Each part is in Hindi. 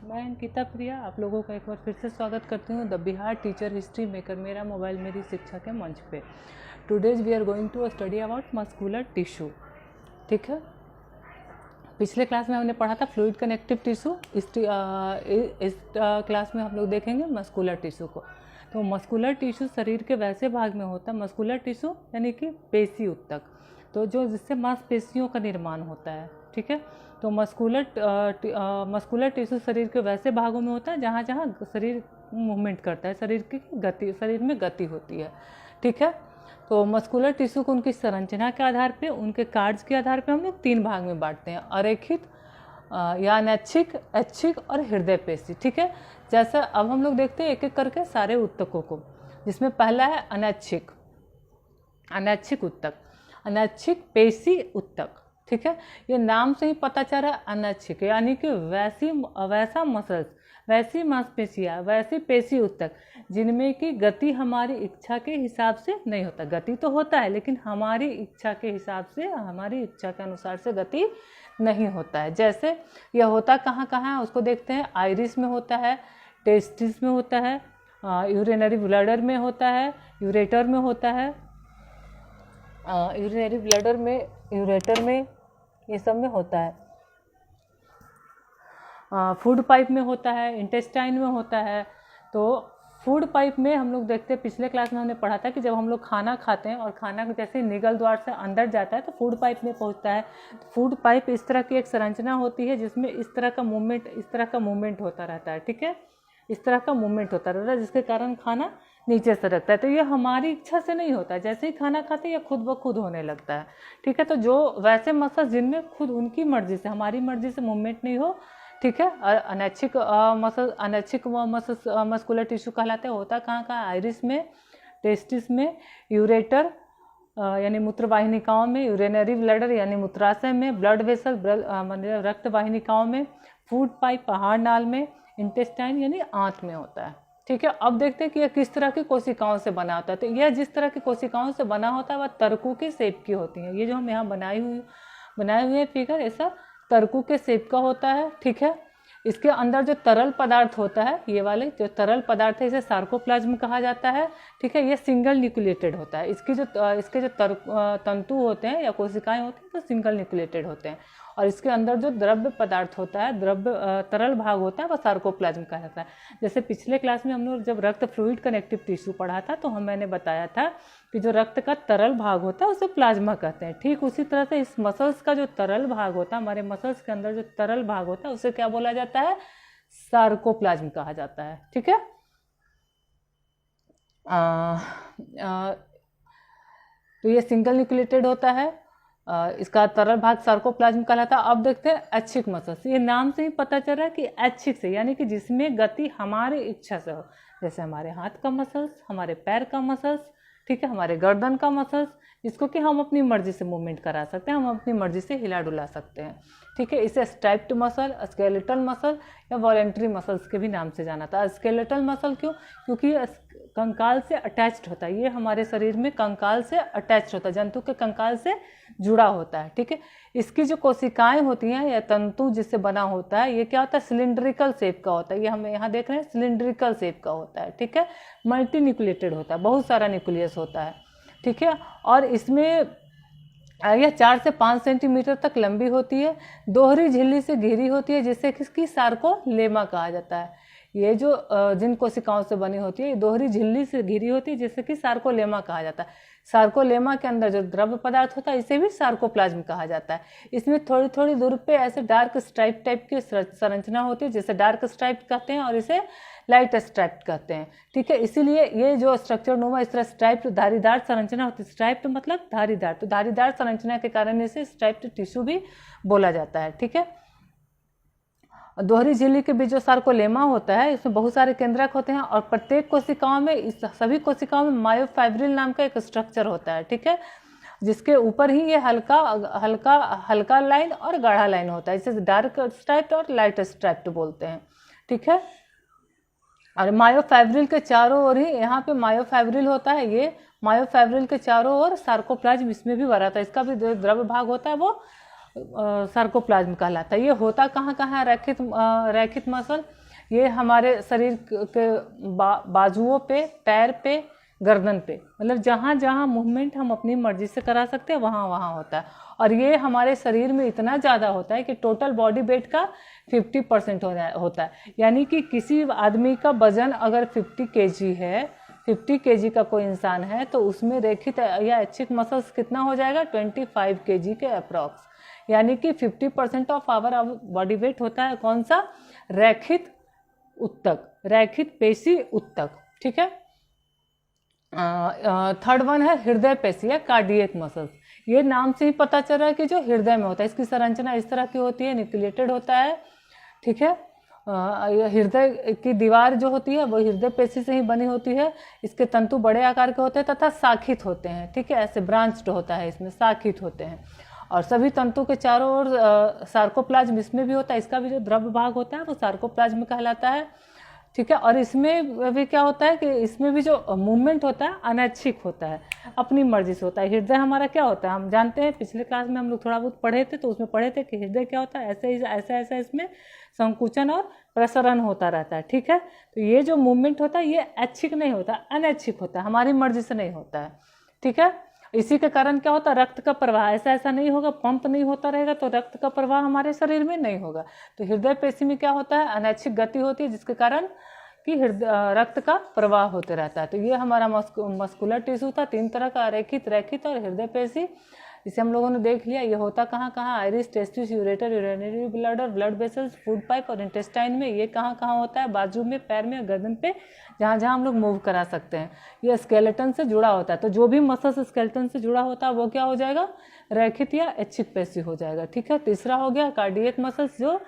मैं अंकिता प्रिया आप लोगों का एक बार फिर से स्वागत करती हूँ the Bihar teacher history maker मेरा मोबाइल मेरी शिक्षा के मंच पे। Today's we are going to study about muscular tissue. ठीक है, पिछले क्लास में हमने पढ़ा था फ्लूइड कनेक्टिव टिश्यू। इस क्लास में हम लोग देखेंगे मस्कुलर टिश्यू को। तो मस्कुलर टिश्यू शरीर के वैसे भाग में होता है, मस्कुलर टिश्यू यानी कि पेशी उत्तक, तो जो जिससे मांसपेशियों का निर्माण होता है। ठीक है, तो मस्कुलर टिश्यू शरीर के वैसे भागों में होता है जहाँ जहाँ शरीर मूवमेंट करता है, शरीर में गति होती है। ठीक है, तो मस्कुलर टिश्यू को उनकी संरचना के आधार पे, उनके कार्य के आधार पे हम लोग 3 भाग में बांटते हैं, अरेखित या अनैच्छिक, ऐच्छिक और हृदय पेशी। ठीक है, जैसा अब हम लोग देखते हैं एक एक करके सारे उत्तकों को, जिसमें पहला है अनैच्छिक उत्तक, अनैच्छिक पेशी उत्तक। ठीक है, ये नाम से ही पता चल रहा है अनैच्छिक यानी कि वैसा मसल्स, वैसी मांसपेशियाँ, वैसी पेशी उत्तक जिनमें की गति हमारी इच्छा के हिसाब से नहीं होता। गति तो होता है लेकिन हमारी इच्छा के हिसाब से, हमारी इच्छा के अनुसार से गति नहीं होता है। जैसे यह होता कहाँ कहाँ है उसको देखते हैं। आइरिस में होता है, टेस्टिस में होता है, यूरिनरी ब्लैडर में होता है, यूरेटर में होता है, यूरिनरी ब्लैडर में, यूरेटर में, ये सब में होता है। फूड पाइप में होता है, इंटेस्टाइन में होता है। तो फूड पाइप में हम लोग देखते हैं, पिछले क्लास में हमने पढ़ा था कि जब हम लोग खाना खाते हैं और खाना जैसे निगल द्वार से अंदर जाता है तो फूड पाइप में पहुंचता है। फूड पाइप इस तरह की एक संरचना होती है जिसमें इस तरह का मूवमेंट होता रहता है। ठीक है, इस तरह का मूवमेंट होता रहता है जिसके कारण खाना नीचे से रखता है। तो ये हमारी इच्छा से नहीं होता है, जैसे ही खाना खाते हैं ये खुद ब खुद होने लगता है। ठीक है, तो जो वैसे मसल्स जिनमें खुद उनकी मर्जी से, हमारी मर्जी से मूवमेंट नहीं हो, ठीक है, अनैच्छिक मस्कुलर टिश्यू कहलाते हैं। होता कहाँ कहाँ? आइरिस में, टेस्टिस में, यूरेटर यानी मूत्र वाहिनिकाओं में, यूरिनरी ब्लैडर यानी मूत्राशय में, ब्लड वेसल रक्त वाहिनिकाओं में, फूड पाइप आहार नाल में, इंटेस्टाइन यानी आंत में होता है। ठीक है, अब देखते हैं कि यह किस तरह की कोशिकाओं से बना होता है। तो यह जिस तरह की कोशिकाओं से बना होता है वह तर्कू के शेप की होती है। ये जो हम यहाँ बनाए हुए फिगर ऐसा तर्कू के शेप का होता है। ठीक है, इसके अंदर जो तरल पदार्थ होता है, ये वाले जो तरल पदार्थ है इसे सार्कोप्लाज्म कहा जाता है। ठीक है, ये सिंगल न्यूक्लिएटेड होता है। इसके जो तंतु होते हैं या कोशिकाएं होती हैं तो सिंगल न्यूक्लिएटेड होते हैं, और इसके अंदर जो द्रव्य पदार्थ होता है, तरल भाग होता है वह सार्कोप्लाज्म कहा जाता है। जैसे पिछले क्लास में हम लोग जब रक्त फ्लूइड कनेक्टिव टिश्यू पढ़ा था तो मैंने बताया था कि जो रक्त का तरल भाग होता है उसे प्लाज्मा कहते हैं। ठीक उसी तरह से इस मसल्स का जो तरल भाग होता है, हमारे मसल्स के अंदर जो तरल भाग होता है उसे क्या बोला जाता है? सार्कोप्लाज्म कहा जाता है। ठीक है, तो ये सिंगल न्यूक्लिएटेड होता है, इसका तरल भाग सार्कोप्लाज्म कहलाता है। अब देखते हैं ऐच्छिक मसल्स। ये नाम से ही पता चल रहा है कि ऐच्छिक से यानी कि जिसमें गति हमारी इच्छा से हो, जैसे हमारे हाथ का मसल्स, हमारे पैर का मसल्स, ठीक है, हमारे गर्दन का मसल्स, जिसको कि हम अपनी मर्जी से मूवमेंट करा सकते हैं, हम अपनी मर्जी से हिला डुला सकते हैं। ठीक है, इसे स्ट्राइप्ड मसल, स्केलेटल मसल या वॉलेंट्री मसल्स के भी नाम से जाना था। स्केलेटल मसल क्यों? क्योंकि ये कंकाल से अटैच्ड होता है। ये हमारे शरीर में कंकाल से अटैच्ड होता है, जंतु के कंकाल से जुड़ा होता है। ठीक है, इसकी जो कोशिकाएं होती हैं या तंतु जिससे बना होता है, ये क्या होता है? सिलिंड्रिकल शेप का होता है। ये हम यहाँ देख रहे हैं, सिलिंड्रिकल शेप का होता है। ठीक है, मल्टी न्यूक्लिएटेड होता है, बहुत सारा न्यूक्लियस होता है। ठीक है, और इसमें यह 4 से 5 सेंटीमीटर तक लंबी होती है, दोहरी झिल्ली से घिरी होती है जिससे किसकी सार्कोलेमा कहा जाता है। ये जो जिन कोशिकाओं से बनी होती है ये दोहरी झिल्ली से घिरी होती है जिससे कि सार्कोलेमा कहा जाता है। सार्कोलेमा के अंदर जो द्रव्य पदार्थ होता है इसे भी सार्कोप्लाज्म कहा जाता है। इसमें थोड़ी थोड़ी दूर पे ऐसे डार्क स्ट्राइप टाइप की संरचना होती है जिसे डार्क स्ट्राइप कहते हैं और इसे लाइट स्ट्राइप कहते हैं। ठीक है, इसीलिए ये जो स्ट्रक्चर नुमा इस तरह स्ट्राइप्ड धारीदार संरचना होती है। स्ट्राइप्ड मतलब धारीदार, तो धारीदार संरचना के कारण इसे स्ट्राइप्ड टिश्यू भी बोला जाता है। ठीक है, दोहरी झिल्ली के बीच जो सार्कोलेमा होता है इसमें बहुत सारे केंद्रक होते हैं और प्रत्येक कोशिकाओं में, इस सभी कोशिकाओं में मायोफाइब्रिल नाम का एक स्ट्रक्चर होता है। ठीक है, जिसके ऊपर ही ये हल्का लाइन और गाढ़ा लाइन होता है। इसे डार्क स्ट्राइप्ड और लाइट स्ट्राइप्ड बोलते हैं। ठीक है, और मायोफाइब्रिल के चारों ओर ही यहाँ पे मायोफाइब्रिल होता है। ये मायोफाइब्रिल के चारों ओर सार्कोप्लाज्म इसमें भी भरा था। इसका भी द्रव्य भाग होता है वो सार्कोप्लाज्म कहलाता है। ये होता कहाँ कहाँ है रैखित मसल? ये हमारे शरीर के बाजुओं पे, पैर पे, गर्दन पे, मतलब जहाँ जहाँ मूवमेंट हम अपनी मर्जी से करा सकते हैं वहाँ वहाँ होता है। और ये हमारे शरीर में इतना ज़्यादा होता है कि टोटल बॉडी वेट का 50% होता है। यानी कि किसी आदमी का वजन अगर 50 kg है, 50 kg का कोई इंसान है, तो उसमें रेखित या ऐच्छिक मसल्स कितना हो जाएगा? 25 kg के अप्रॉक्स। यानी कि 50% ऑफ आवर बॉडी वेट होता है कौन सा? रैखित उत्तक, रैखित पेशी उत्तक। ठीक है। थर्ड वन है हृदय पेशी या कार्डियक मसल्स। ये नाम से ही पता चल रहा है कि जो हृदय में होता है। इसकी संरचना इस तरह की होती है, न्यूक्लिएटेड होता है। ठीक है। हृदय की दीवार जो होती है वो हृदय पेशी से ही बनी होती है। इसके तंतु बड़े आकार के होते हैं तथा शाखित होते हैं। ठीक है, ऐसे ब्रांच्ड होता है, इसमें शाखित होते हैं। और सभी तंतु के चारों ओर सार्कोप्लाज्म इसमें भी होता है। इसका भी जो द्रव भाग होता है वो सार्कोप्लाज्म कहलाता है। ठीक है। और इसमें भी क्या होता है कि इसमें भी जो मूवमेंट होता है अनैच्छिक होता है, अपनी मर्जी से होता है। हृदय हमारा क्या होता है हम जानते हैं, पिछले क्लास में हम लोग थोड़ा बहुत पढ़े थे, तो उसमें पढ़े थे कि हृदय क्या होता है, ऐसा इसमें संकुचन और प्रसरण होता रहता है। ठीक है। तो ये जो मूवमेंट होता है ये ऐच्छिक नहीं होता, अनैच्छिक होता है, हमारी मर्जी से नहीं होता है। ठीक है। इसी के कारण क्या होता है, रक्त का प्रवाह ऐसा नहीं होगा, पंप नहीं होता रहेगा तो रक्त का प्रवाह हमारे शरीर में नहीं होगा। तो हृदय पेशी में क्या होता है, अनैच्छिक गति होती है, जिसके कारण कि रक्त का प्रवाह होते रहता है। तो ये हमारा मस्कुलर टिश्यू था, 3 तरह का, रैखित और हृदय पेशी। इसे हम लोगों ने देख लिया। ये होता कहाँ कहाँ? Iris, testis, ureter, urinary bladder, blood vessels, food pipe और इंटेस्टाइन में। ये कहाँ कहाँ होता है? बाजू में, पैर में, गर्दन पे, जहाँ जहाँ हम लोग मूव करा सकते हैं। ये स्केलेटन से जुड़ा होता है। तो जो भी मसल्स स्केलेटन से जुड़ा होता है वो क्या हो जाएगा? रैखित या ऐच्छिक पेशी हो जाएगा। ठीक है। तीसरा हो गया कार्डियक मसल्स, जो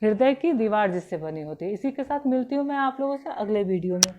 हृदय की दीवार जिससे बनी होती है। इसी के साथ मिलती हूँ मैं आप लोगों से अगले वीडियो में।